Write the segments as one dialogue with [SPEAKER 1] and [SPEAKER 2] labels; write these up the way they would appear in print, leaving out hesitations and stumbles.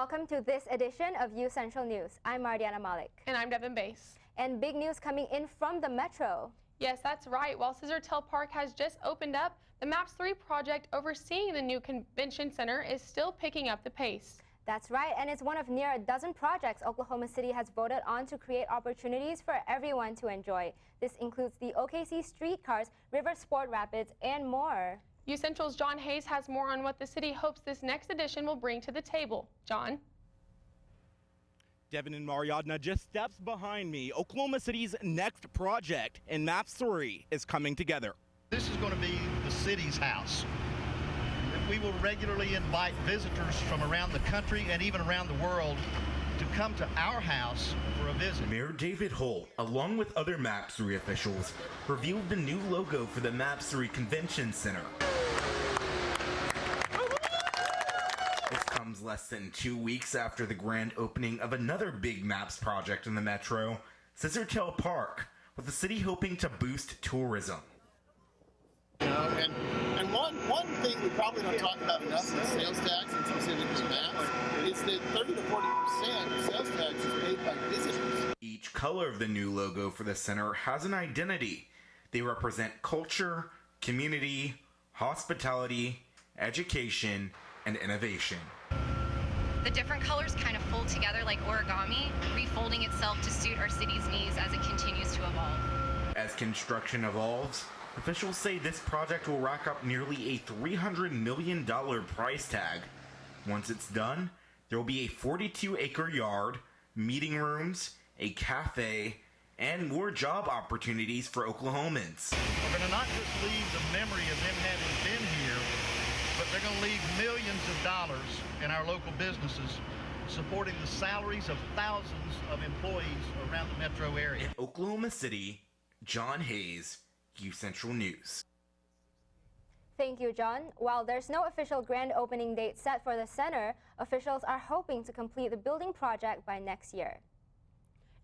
[SPEAKER 1] Welcome to this edition of UCentral News. I'm Mardiana Malik.
[SPEAKER 2] And I'm Devin Bass.
[SPEAKER 1] And big news coming in from the Metro.
[SPEAKER 2] Yes, that's right. While Scissortail Park has just opened up, the MAPS 3 project overseeing the new convention center is still picking up the pace.
[SPEAKER 1] That's right, and it's one of near a dozen projects Oklahoma City has voted on to create opportunities for everyone to enjoy. This includes the OKC streetcars, River Sport Rapids, and more.
[SPEAKER 2] UCentral's John Hayes has more on what the city hopes this next edition will bring to the table. John?
[SPEAKER 3] Devin and Mariadna, just steps behind me. Oklahoma City's next project in MAPS 3 is coming together.
[SPEAKER 4] This is going to be the city's house. We will regularly invite visitors from around the country and even around the world to come to our house for a visit.
[SPEAKER 5] Mayor David Holt, along with other MAPS 3 officials, revealed the new logo for the MAPS 3 Convention Center. This comes less than 2 weeks after the grand opening of another big MAPS project in the Metro, Scissortail Park, with the city hoping to boost tourism.
[SPEAKER 6] And one thing we probably don't talk about enough is sales tax, and specifically MAPS, is that 30 to 40% of sales tax is paid by visitors.
[SPEAKER 5] Each color of the new logo for the center has an identity. They represent culture, community, hospitality, education, and innovation.
[SPEAKER 7] The different colors kind of fold together like origami, refolding itself to suit our city's needs as it continues to evolve.
[SPEAKER 5] As construction evolves, officials say this project will rack up nearly a $300 million price tag. Once it's done, there will be a 42-acre yard, meeting rooms, a cafe, and more job opportunities for Oklahomans.
[SPEAKER 4] We're going to not just leave the memory of them having been here, but they're going to leave millions of dollars in our local businesses, supporting the salaries of thousands of employees around the metro area.
[SPEAKER 5] In Oklahoma City, John Hayes, UCentral News.
[SPEAKER 1] Thank you, John. While there's no official grand opening date set for the center, officials are hoping to complete the building project by next year.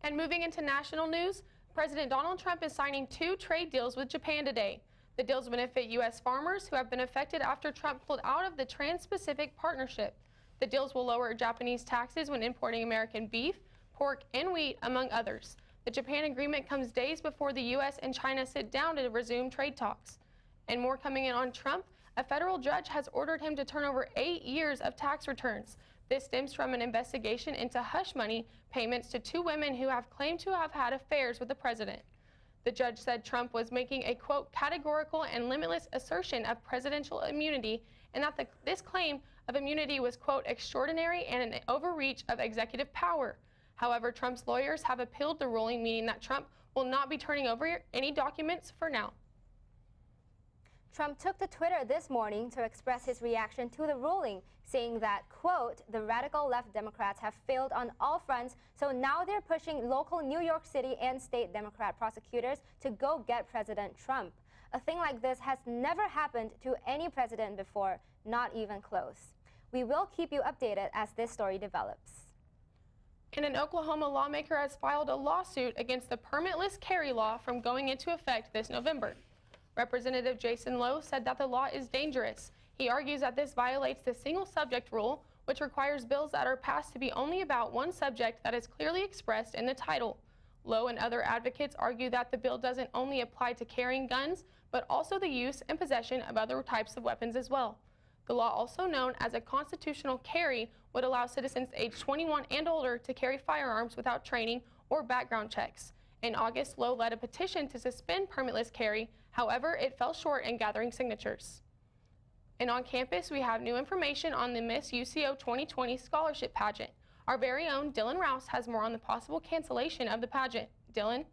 [SPEAKER 2] And moving into national news, President Donald Trump is signing 2 trade deals with Japan today. The deals benefit U.S. farmers who have been affected after Trump pulled out of the Trans-Pacific Partnership. The deals will lower Japanese taxes when importing American beef, pork, and wheat, among others. The Japan agreement comes days before the U.S. and China sit down to resume trade talks. And more coming in on Trump, a federal judge has ordered him to turn over 8 years of tax returns. This stems from an investigation into hush money payments to 2 women who have claimed to have had affairs with the president. The judge said Trump was making a, quote, categorical and limitless assertion of presidential immunity, and that this claim of immunity was, quote, extraordinary and an overreach of executive power. However, Trump's lawyers have appealed the ruling, meaning that Trump will not be turning over any documents for now.
[SPEAKER 1] Trump took to Twitter this morning to express his reaction to the ruling, saying that, quote, the radical left Democrats have failed on all fronts, so now they're pushing local New York City and state Democrat prosecutors to go get President Trump. A thing like this has never happened to any president before, not even close. We will keep you updated as this story develops.
[SPEAKER 2] And an Oklahoma lawmaker has filed a lawsuit against the permitless carry law from going into effect this November. Representative Jason Lowe said that the law is dangerous. He argues that this violates the single subject rule, which requires bills that are passed to be only about one subject that is clearly expressed in the title. Lowe and other advocates argue that the bill doesn't only apply to carrying guns, but also the use and possession of other types of weapons as well. The law, also known as a constitutional carry, would allow citizens aged 21 and older to carry firearms without training or background checks. In August, Lowe led a petition to suspend permitless carry. However, it fell short in gathering signatures. And on campus, we have new information on the Miss UCO 2020 scholarship pageant. Our very own Dylan Rouse has more on the possible cancellation of the pageant. Dylan?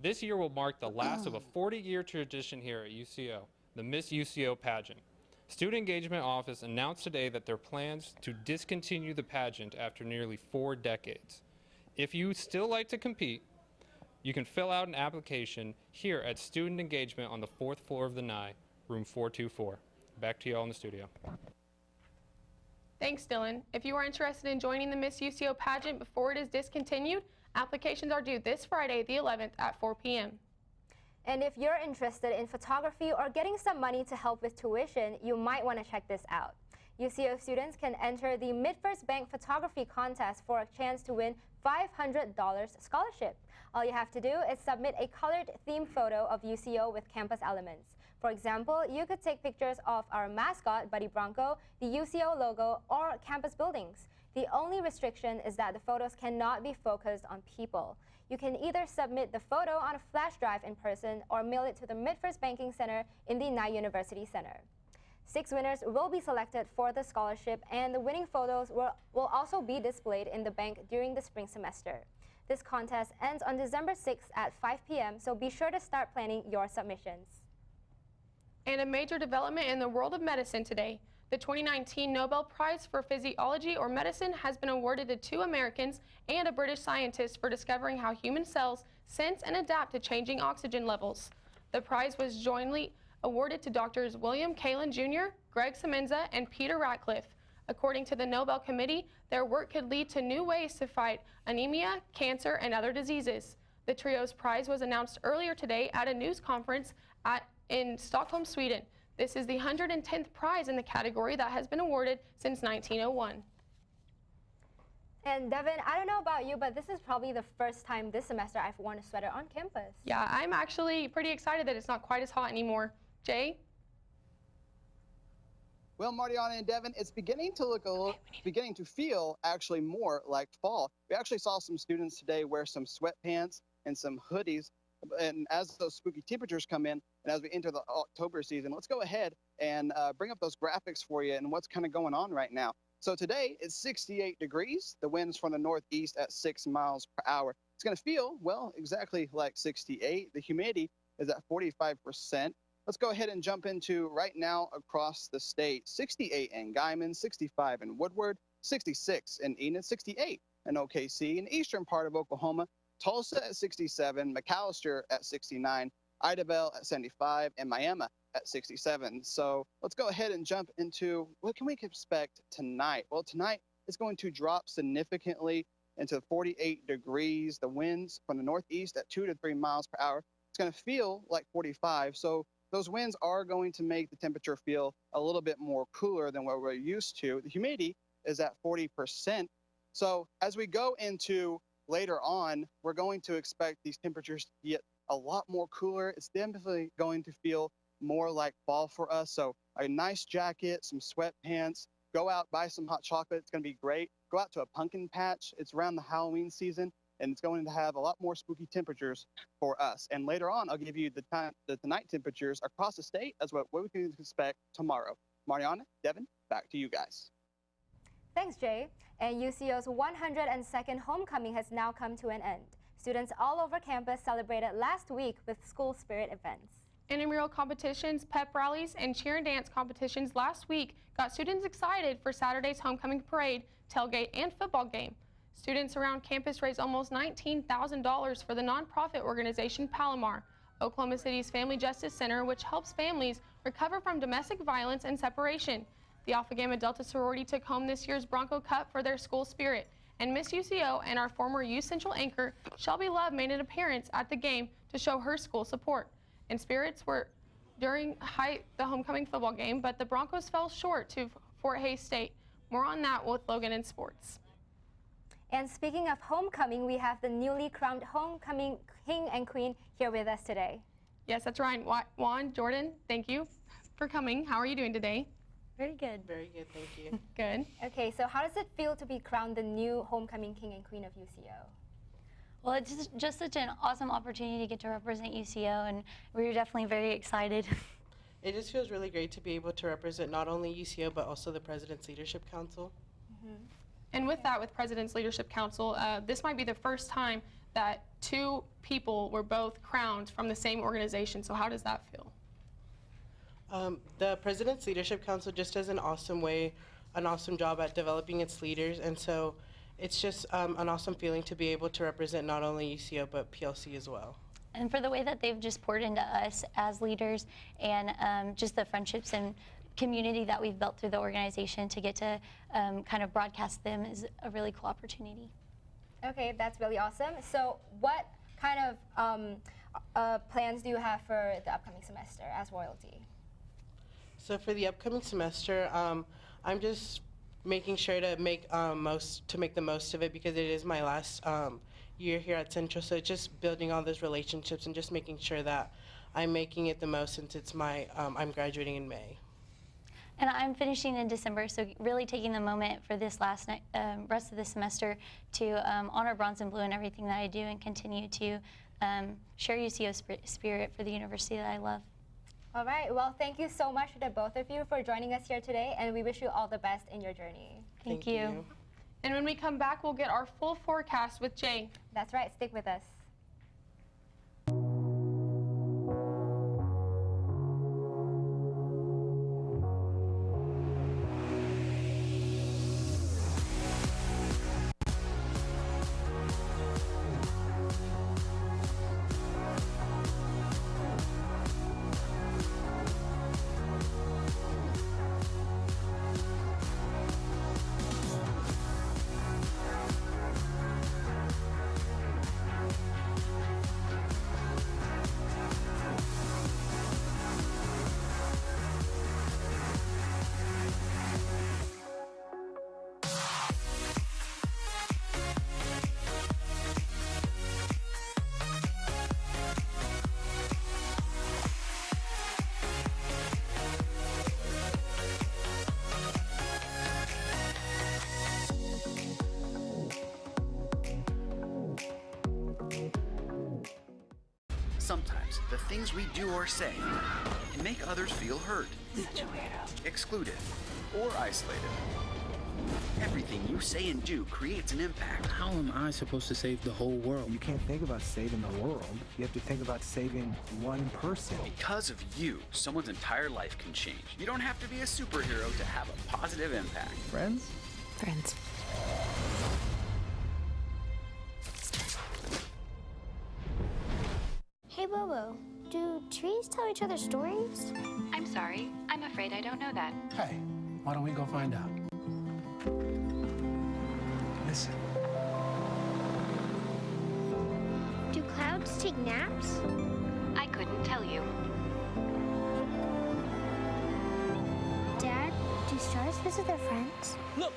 [SPEAKER 8] This year will mark the last of a 40-year tradition here at UCO, the Miss UCO pageant. Student Engagement Office announced today that their plans to discontinue the pageant after nearly 4 decades. If you still like to compete, you can fill out an application here at Student Engagement on the 4th floor of the NI, room 424. Back to you all in the studio.
[SPEAKER 2] Thanks, Dylan. If you are interested in joining the Miss UCO pageant before it is discontinued, applications are due this Friday, the 11th at 4 p.m.
[SPEAKER 1] And if you're interested in photography or getting some money to help with tuition, you might want to check this out. UCO students can enter the Mid-First Bank Photography Contest for a chance to win $500 scholarship. All you have to do is submit a colored theme photo of UCO with campus elements. For example, you could take pictures of our mascot, Buddy Bronco, the UCO logo, or campus buildings. The only restriction is that the photos cannot be focused on people. You can either submit the photo on a flash drive in person or mail it to the Mid-First Banking Center in the Nye University Center. 6 winners will be selected for the scholarship, and the winning photos will also be displayed in the bank during the spring semester. This contest ends on December 6th at 5 p.m., so be sure to start planning your submissions.
[SPEAKER 2] And a major development in the world of medicine today. The 2019 Nobel Prize for Physiology or Medicine has been awarded to 2 Americans and a British scientist for discovering how human cells sense and adapt to changing oxygen levels. The prize was jointly awarded to Drs. William Kalin Jr., Greg Semenza, and Peter Ratcliffe. According to the Nobel Committee, their work could lead to new ways to fight anemia, cancer, and other diseases. The trio's prize was announced earlier today at a news conference in Stockholm, Sweden. This is the 110th prize in the category that has been awarded since 1901.
[SPEAKER 1] And Devin, I don't know about you, but this is probably the first time this semester I've worn a sweater on campus.
[SPEAKER 2] Yeah, I'm actually pretty excited that it's not quite as hot anymore. Jay?
[SPEAKER 9] Well, Mariana and Devin, it's beginning to feel actually more like fall. We actually saw some students today wear some sweatpants and some hoodies. And as those spooky temperatures come in, and as we enter the October season, let's go ahead and bring up those graphics for you and what's kind of going on right now. So today it's 68 degrees. The wind's from the northeast at 6 miles per hour. It's going to feel, well, exactly like 68. The humidity is at 45%. Let's go ahead and jump into right now across the state. 68 in Guymon, 65 in Woodward, 66 in Enid, 68 in OKC. In the eastern part of Oklahoma, Tulsa at 67, McAllister at 69, Idabel at 75, and Miami at 67. So let's go ahead and jump into what can we expect tonight? Well, tonight it's going to drop significantly into 48 degrees. The winds from the northeast at 2 to 3 miles per hour. It's going to feel like 45. So those winds are going to make the temperature feel a little bit more cooler than what we're used to. The humidity is at 40%. So as we go into later on, we're going to expect these temperatures to get a lot more cooler. It's definitely going to feel more like fall for us. So a nice jacket, some sweatpants, go out, buy some hot chocolate. It's going to be great. Go out to a pumpkin patch. It's around the Halloween season, and it's going to have a lot more spooky temperatures for us. And later on, I'll give you the night temperatures across the state as well, what we can expect tomorrow. Mariana, Devin, back to you guys.
[SPEAKER 1] Thanks, Jay. And UCO's 102nd homecoming has now come to an end. Students all over campus celebrated last week with school spirit events.
[SPEAKER 2] Intramural competitions, pep rallies, and cheer and dance competitions last week got students excited for Saturday's homecoming parade, tailgate, and football game. Students around campus raised almost $19,000 for the nonprofit organization Palomar, Oklahoma City's Family Justice Center, which helps families recover from domestic violence and separation. The Alpha Gamma Delta sorority took home this year's Bronco Cup for their school spirit, and Miss UCO and our former UCentral anchor, Shelby Love, made an appearance at the game to show her school support. And spirits were during the homecoming football game, but the Broncos fell short to Fort Hays State. More on that with Logan in sports.
[SPEAKER 1] And speaking of homecoming, we have the newly crowned homecoming king and queen here with us today.
[SPEAKER 2] Yes, that's right. Juan, Jordan, thank you for coming. How are you doing today?
[SPEAKER 10] Very good.
[SPEAKER 11] Very good, thank you.
[SPEAKER 2] Good.
[SPEAKER 1] Okay, so how does it feel to be crowned the new homecoming king and queen of UCO?
[SPEAKER 10] Well, it's just such an awesome opportunity to get to represent UCO, and we're definitely very excited.
[SPEAKER 11] It just feels really great to be able to represent not only UCO, but also the President's Leadership Council.
[SPEAKER 2] Mm-hmm. And with that, with President's Leadership Council, this might be the first time that 2 people were both crowned from the same organization. So how does that feel?
[SPEAKER 11] The President's Leadership Council just does an awesome job at developing its leaders, and so it's just an awesome feeling to be able to represent not only UCO, but PLC as well.
[SPEAKER 10] And for the way that they've just poured into us as leaders, and just the friendships and community that we've built through the organization to get to kind of broadcast them is a really cool opportunity.
[SPEAKER 1] Okay, that's really awesome. So what kind of plans do you have for the upcoming semester as royalty?
[SPEAKER 11] So for the upcoming semester, I'm just making sure to make the most of it because it is my last year here at Central. So just building all those relationships and just making sure that I'm making it the most since it's my I'm graduating in May.
[SPEAKER 10] And I'm finishing in December, so really taking the moment for this last rest of the semester to honor Bronze and Blue and everything that I do and continue to share UCO spirit for the university that I love.
[SPEAKER 1] All right, well, thank you so much to the both of you for joining us here today, and we wish you all the best in your journey.
[SPEAKER 10] Thank you.
[SPEAKER 2] And when we come back, we'll get our full forecast with Jay.
[SPEAKER 1] That's right, stick with us.
[SPEAKER 12] Sometimes the things we do or say can make others feel hurt, excluded, or isolated. Everything you say and do creates an impact.
[SPEAKER 13] How am I supposed to save the whole world? You can't think about saving the world. You have to think about saving one person.
[SPEAKER 12] Because of you, someone's entire life can change. You don't have to be a superhero to have a positive impact.
[SPEAKER 13] Friends?
[SPEAKER 14] Friends.
[SPEAKER 15] Hey, Bobo, do trees tell each other stories?
[SPEAKER 7] I'm sorry. I'm afraid I don't know that.
[SPEAKER 13] Hey, why don't we go find out? Listen.
[SPEAKER 15] Do clouds take naps?
[SPEAKER 7] I couldn't tell you.
[SPEAKER 15] Dad, do stars visit their friends?
[SPEAKER 13] Look!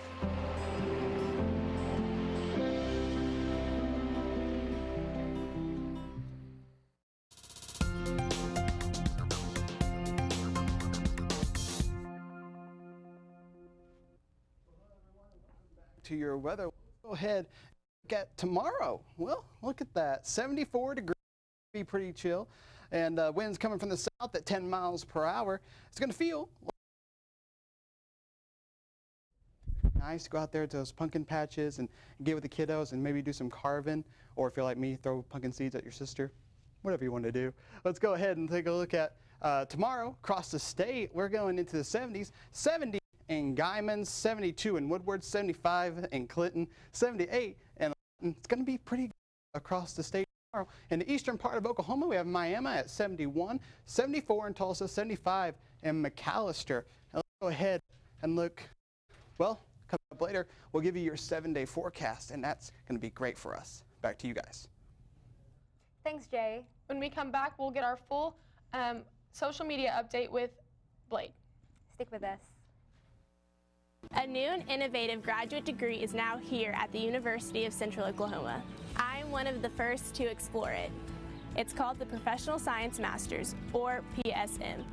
[SPEAKER 9] To your weather, go ahead, look at tomorrow. Well, look at that, 74 degrees, be pretty chill, and winds coming from the south at 10 miles per hour. It's going to feel nice to go out there to those pumpkin patches and get with the kiddos and maybe do some carving, or if you're like me, throw pumpkin seeds at your sister, whatever you want to do. Let's go ahead and take a look at tomorrow across the state. We're going into the 70s, 70 in Guyman, 72 in Woodward, 75 in Clinton, 78, and it's going to be pretty good across the state tomorrow. In the eastern part of Oklahoma, we have Miami at 71, 74 in Tulsa, 75 in McAllister. And let's go ahead and look, well, coming up later, we'll give you your 7-day forecast, and that's going to be great for us. Back to you guys.
[SPEAKER 1] Thanks, Jay.
[SPEAKER 2] When we come back, we'll get our full social media update with Blake.
[SPEAKER 1] Stick with us.
[SPEAKER 16] A new and innovative graduate degree is now here at the University of Central Oklahoma. I am one of the first to explore it. It's called the Professional Science Masters, or PSM.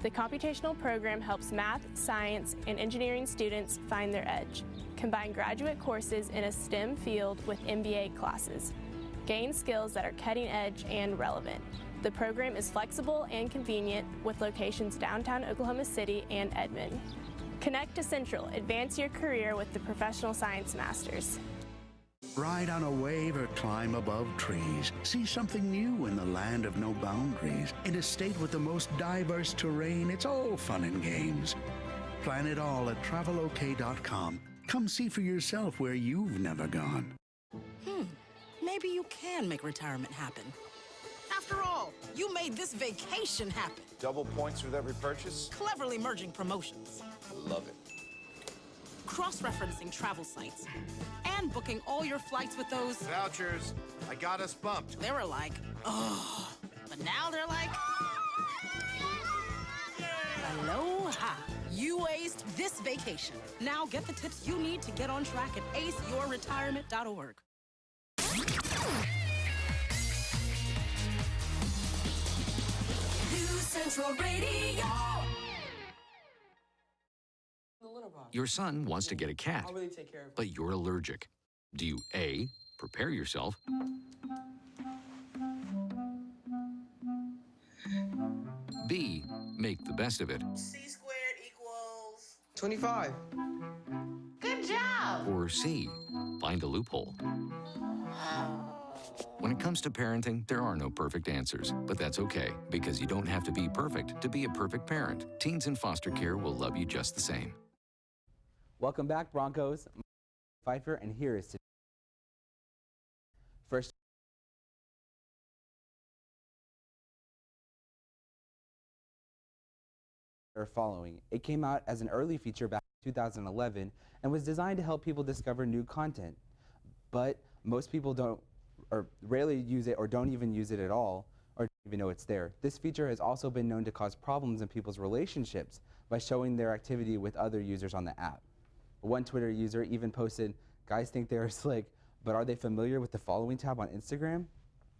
[SPEAKER 16] The computational program helps math, science, and engineering students find their edge. Combine graduate courses in a STEM field with MBA classes. Gain skills that are cutting edge and relevant. The program is flexible and convenient with locations downtown Oklahoma City and Edmond. Connect to Central. Advance your career with the Professional Science Masters.
[SPEAKER 17] Ride on a wave or climb above trees. See something new in the land of no boundaries. In a state with the most diverse terrain, it's all fun and games. Plan it all at travelok.com. Come see for yourself where you've never gone.
[SPEAKER 14] Maybe you can make retirement happen. After all, you made this vacation happen.
[SPEAKER 18] Double points with every purchase?
[SPEAKER 14] Cleverly merging promotions.
[SPEAKER 18] Love it.
[SPEAKER 14] Cross-referencing travel sites. And booking all your flights with those...
[SPEAKER 18] Vouchers. I got us bumped.
[SPEAKER 14] They were like, oh. But now they're like... Aloha. You aced this vacation. Now get the tips you need to get on track at aceyourretirement.org.
[SPEAKER 19] UCentral Radio.
[SPEAKER 20] Your son wants to get a cat, but you're allergic. Do you A, prepare yourself, B, make the best of it,
[SPEAKER 21] C squared equals
[SPEAKER 22] 25.
[SPEAKER 21] Good job.
[SPEAKER 20] or C, find a loophole? When it comes to parenting, there are no perfect answers, but that's okay, because you don't have to be perfect to be a perfect parent. Teens in foster care will love you just the same.
[SPEAKER 23] Welcome back, Broncos. I'm Pfeiffer, and here is today's first. Following. It came out as an early feature back in 2011 and was designed to help people discover new content. But most people don't, or rarely use it, or don't even use it at all, or don't even know it's there. This feature has also been known to cause problems in people's relationships by showing their activity with other users on the app. One Twitter user even posted, "Guys think they're slick, but are they familiar with the following tab on Instagram?"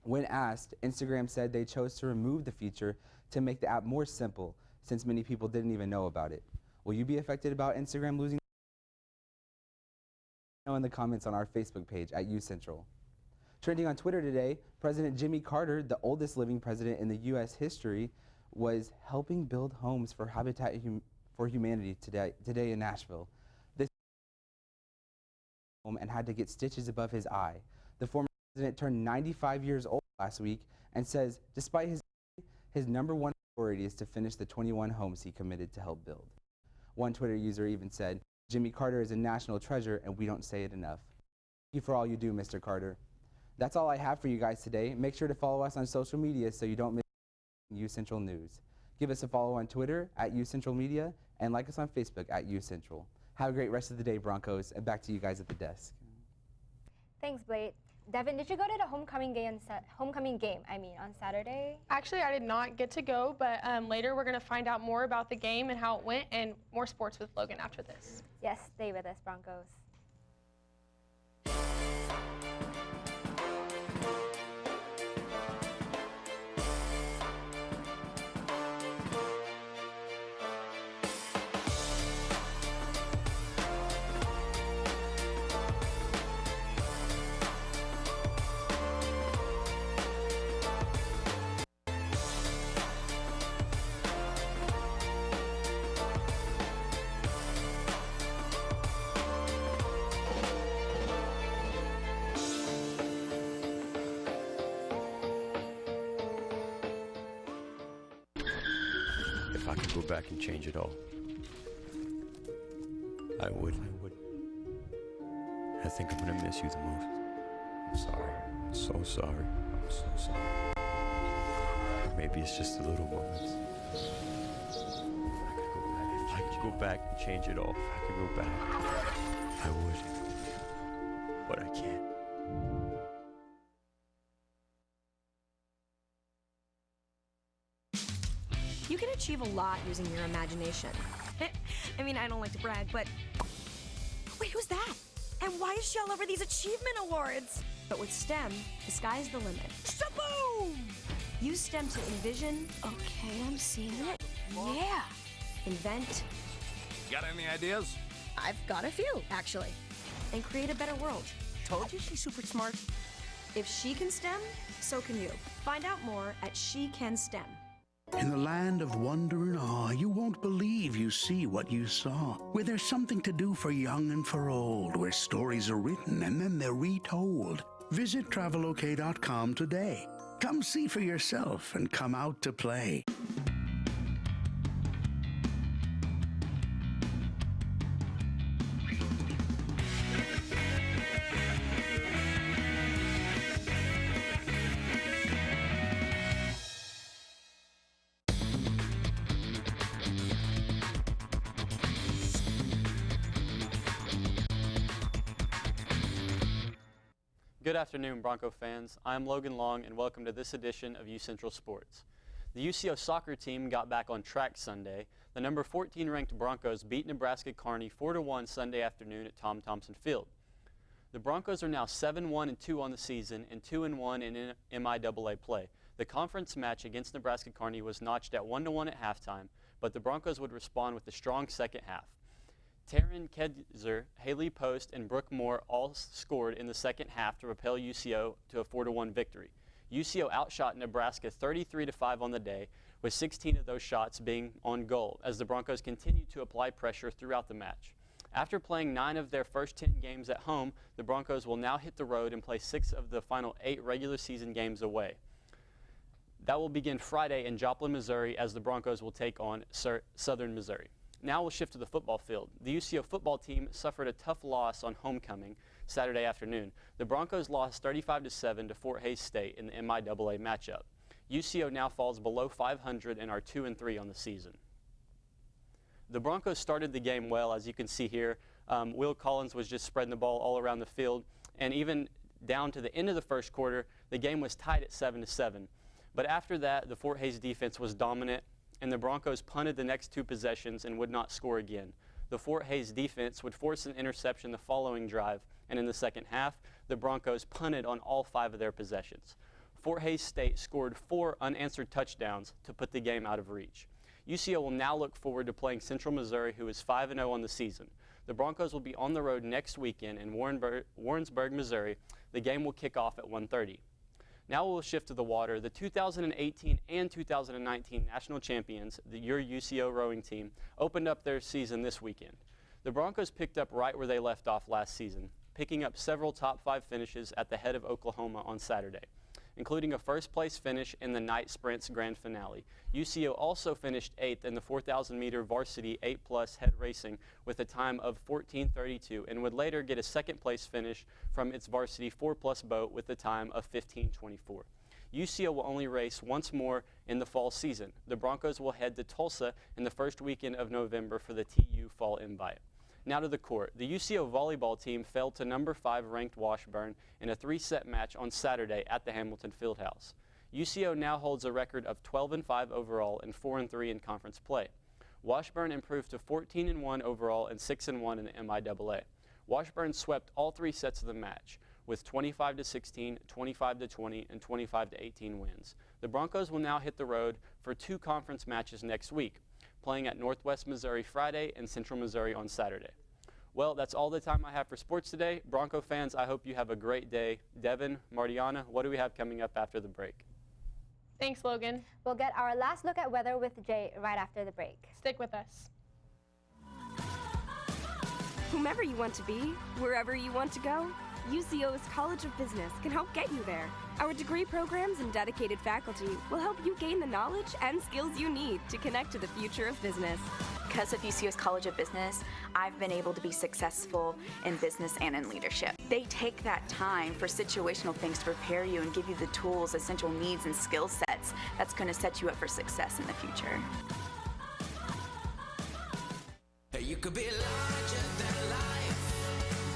[SPEAKER 23] When asked, Instagram said they chose to remove the feature to make the app more simple, since many people didn't even know about it. Will you be affected about Instagram losing? Know in the comments on our Facebook page at UCentral. Trending on Twitter today, President Jimmy Carter, the oldest living president in the U.S. history, was helping build homes for Habitat for Humanity today in Nashville. This home and had to get stitches above his eye. The former president turned 95 years old last week and says, despite his number one priority is to finish the 21 homes he committed to help build. One Twitter user even said, "Jimmy Carter is a national treasure and we don't say it enough." Thank you for all you do, Mr. Carter. That's all I have for you guys today. Make sure to follow us on social media so you don't miss UCentral News. Give us a follow on Twitter at UCentral Media and like us on Facebook at UCentral. Have a great rest of the day, Broncos, and back to you guys at the desk.
[SPEAKER 1] Thanks, Blade. Devin, did you go to the homecoming game on Saturday?
[SPEAKER 2] Actually, I did not get to go, but later we're going to find out more about the game and how it went and more sports with Logan after this.
[SPEAKER 1] Yes, stay with us, Broncos.
[SPEAKER 24] If I could go back and change it all, I would. I think I'm gonna miss you the most. I'm sorry. I'm so sorry. I'm so sorry. Maybe it's just the little moments. If I could go back and change it all, if I could go back, I would. But I can't.
[SPEAKER 25] You can achieve a lot using your imagination. I mean, I don't like to brag, but... Wait, who's that? And why is she all over these achievement awards? But with STEM, the sky's the limit. Shaboom! Use STEM to envision... Okay, I'm seeing it. Yeah. Invent...
[SPEAKER 26] Got any ideas?
[SPEAKER 25] I've got a few, actually. And create a better world.
[SPEAKER 24] Told you she's super smart.
[SPEAKER 25] If she can STEM, so can you. Find out more at She Can STEM.
[SPEAKER 17] In the land of wonder and awe, you won't believe you see what you saw. Where there's something to do for young and for old, where stories are written and then they're retold. Visit travelok.com today. Come see for yourself and come out to play.
[SPEAKER 27] Good afternoon, Bronco fans. I'm Logan Long, and welcome to this edition of UCentral Sports.
[SPEAKER 3] The UCO soccer team got back on track Sunday. The number 14 ranked Broncos beat Nebraska Kearney 4-1 Sunday afternoon at Tom Thompson Field. The Broncos are now 7-1-2 on the season and 2-1 in MIAA play. The conference match against Nebraska Kearney was notched at 1-1 at halftime, but the Broncos would respond with a strong second half. Taryn Kedzer, Haley Post, and Brooke Moore all scored in the second half to propel UCO to a 4-1 victory. UCO outshot Nebraska 33-5 on the day, with 16 of those shots being on goal, as the Broncos continued to apply pressure throughout the match. After playing 9 of their first 10 games at home, the Broncos will now hit the road and play 6 of the final 8 regular season games away. That will begin Friday in Joplin, Missouri, as the Broncos will take on Southern Missouri. Now we'll shift to the football field. The UCO football team suffered a tough loss on homecoming Saturday afternoon. The Broncos lost 35-7 to Fort Hays State in the MIAA matchup. UCO now falls below 500 and are 2-3 on the season. The Broncos started the game well, as you can see here. Will Collins was just spreading the ball all around the field, and even down to the end of the first quarter, the game was tied at 7-7. But after that, the Fort Hays defense was dominant, and the Broncos punted the next 2 possessions and would not score again. The Fort Hays defense would force an interception the following drive, and in the second half, the Broncos punted on all 5 of their possessions. Fort Hays State scored 4 unanswered touchdowns to put the game out of reach. UCO will now look forward to playing Central Missouri, who is 5-0 on the season. The Broncos will be on the road next weekend in Warrensburg, Missouri. The game will kick off at 1:30. Now we'll shift to the water. The 2018 and 2019 national champions, your UCO rowing team, opened up their season this weekend. The Broncos picked up right where they left off last season, picking up several top 5 finishes at the head of Oklahoma on Saturday, including a first-place finish in the night sprints grand finale. UCO also finished 8th in the 4,000-meter varsity 8+ head racing with a time of 14:32 and would later get a second-place finish from its varsity 4+ boat with a time of 15:24. UCO will only race once more in the fall season. The Broncos will head to Tulsa in the first weekend of November for the TU Fall Invite. Now to the court. The UCO volleyball team fell to number 5 ranked Washburn in a 3-set match on Saturday at the Hamilton Fieldhouse. UCO now holds a record of 12-5 overall and 4-3 in conference play. Washburn improved to 14-1 overall and 6-1 in the MIAA. Washburn swept all 3 sets of the match with 25-16, 25-20, and 25-18 wins. The Broncos will now hit the road for 2 conference matches next week, playing at Northwest Missouri Friday and Central Missouri on Saturday. Well, that's all the time I have for sports today. Bronco fans, I hope you have a great day. Devin, Martiana, what do we have coming up after the break?
[SPEAKER 2] Thanks, Logan.
[SPEAKER 1] We'll get our last look at weather with Jay right after the break.
[SPEAKER 2] Stick with us.
[SPEAKER 25] Whomever you want to be, wherever you want to go, UCO's College of Business can help get you there. Our degree programs and dedicated faculty will help you gain the knowledge and skills you need to connect to the future of business.
[SPEAKER 4] Because of UCO's College of Business, I've been able to be successful in business and in leadership. They take that time for situational things to prepare you and give you the tools, essential needs, and skill sets that's going to set you up for success in the future.
[SPEAKER 19] You could be larger than life,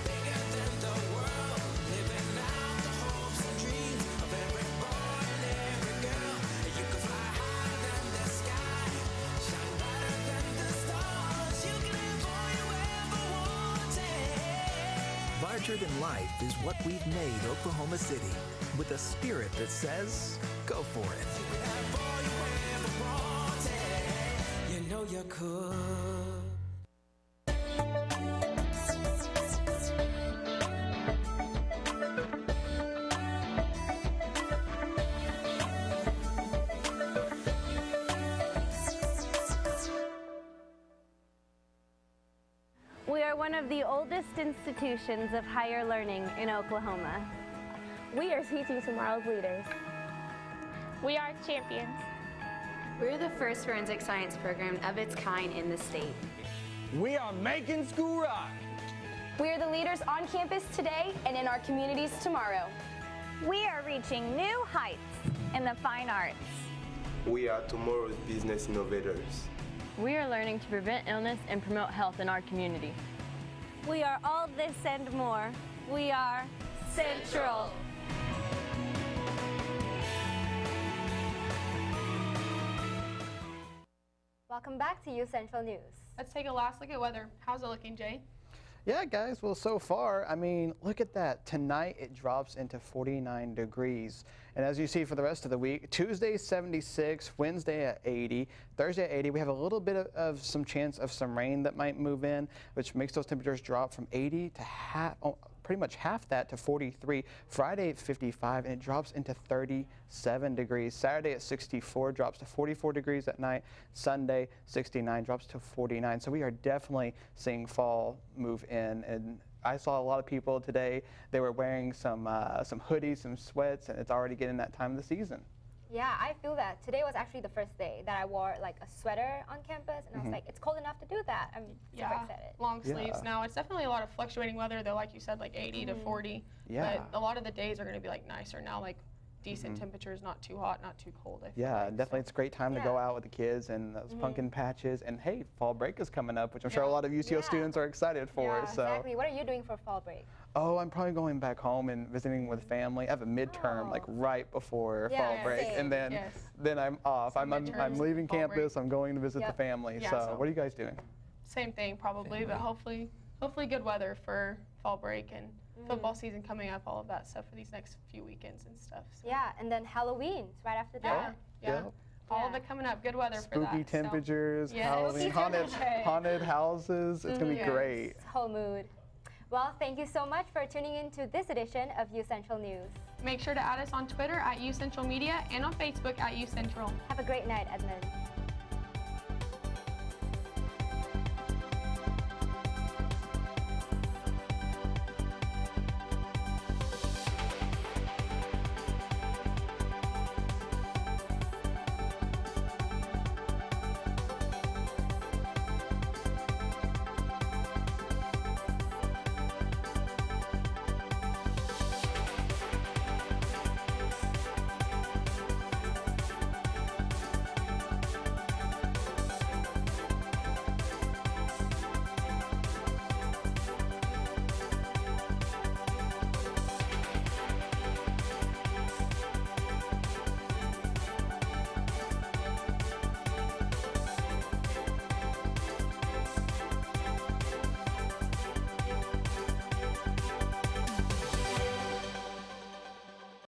[SPEAKER 19] bigger than the world, living out the hopes and dreams of every boy and every girl. You could fly higher than the sky, shine brighter than the stars. You can live all you ever wanted.
[SPEAKER 5] Larger than life is what we've made Oklahoma City, with a spirit that says, go for it.
[SPEAKER 19] You can have all you ever wanted. You know you could.
[SPEAKER 6] We are one of the oldest institutions of higher learning in Oklahoma.
[SPEAKER 16] We are teaching tomorrow's leaders.
[SPEAKER 8] We are champions.
[SPEAKER 22] We're the first forensic science program of its kind in the state.
[SPEAKER 27] We are making school rock.
[SPEAKER 28] We are the leaders on campus today and in our communities tomorrow.
[SPEAKER 8] We are reaching new heights in the fine arts.
[SPEAKER 29] We are tomorrow's business innovators.
[SPEAKER 6] We are learning to prevent illness and promote health in our community.
[SPEAKER 8] We are all this and more. We are Central.
[SPEAKER 1] Welcome back to UCentral News.
[SPEAKER 2] Let's take a last look at weather. How's it looking, Jay?
[SPEAKER 7] Yeah, guys, well, so far, I mean, look at that. Tonight, it drops into 49 degrees. And as you see for the rest of the week, Tuesday, 76, Wednesday at 80, Thursday at 80. We have a little bit of some chance of some rain that might move in, which makes those temperatures drop from 80 to pretty much half that to 43. Friday at 55, and it drops into 37 degrees. Saturday at 64, drops to 44 degrees at night. Sunday, 69, drops to 49. So we are definitely seeing fall move in. And I saw a lot of people today, they were wearing some hoodies, some sweats, and it's already getting that time of the season.
[SPEAKER 1] Yeah, I feel that. Today was actually the first day that I wore like a sweater on campus, and I was like, it's cold enough to do that. I'm super excited.
[SPEAKER 2] Long sleeves now. It's definitely a lot of fluctuating weather, though, like you said, like 80 to 40.
[SPEAKER 7] Yeah.
[SPEAKER 2] But a lot of the days are going to be like nicer now, like decent temperatures, not too hot, not too cold. I feel like,
[SPEAKER 7] definitely. It's a great time to go out with the kids and those pumpkin patches. And hey, fall break is coming up, which I'm sure a lot of UCO students are excited for.
[SPEAKER 1] Yeah, exactly. What are you doing for fall break?
[SPEAKER 7] Oh, I'm probably going back home and visiting with family. I have a midterm like right before fall break, and then I'm off. I'm leaving campus. I'm going to visit the family. So what are you guys doing?
[SPEAKER 2] Same thing probably, but hopefully good weather for fall break and football season coming up, all of that stuff for these next few weekends and stuff. So.
[SPEAKER 1] Yeah, and then Halloween's right after that.
[SPEAKER 2] Yeah. All of it coming up. Good weather for that.
[SPEAKER 7] Spooky temperatures,
[SPEAKER 2] so.
[SPEAKER 7] Halloween, haunted houses. It's going to be great.
[SPEAKER 1] Whole mood. Well, thank you so much for tuning in to this edition of UCentral News.
[SPEAKER 2] Make sure to add us on Twitter at UCentral Media and on Facebook at UCentral.
[SPEAKER 1] Have a great night, Edmund.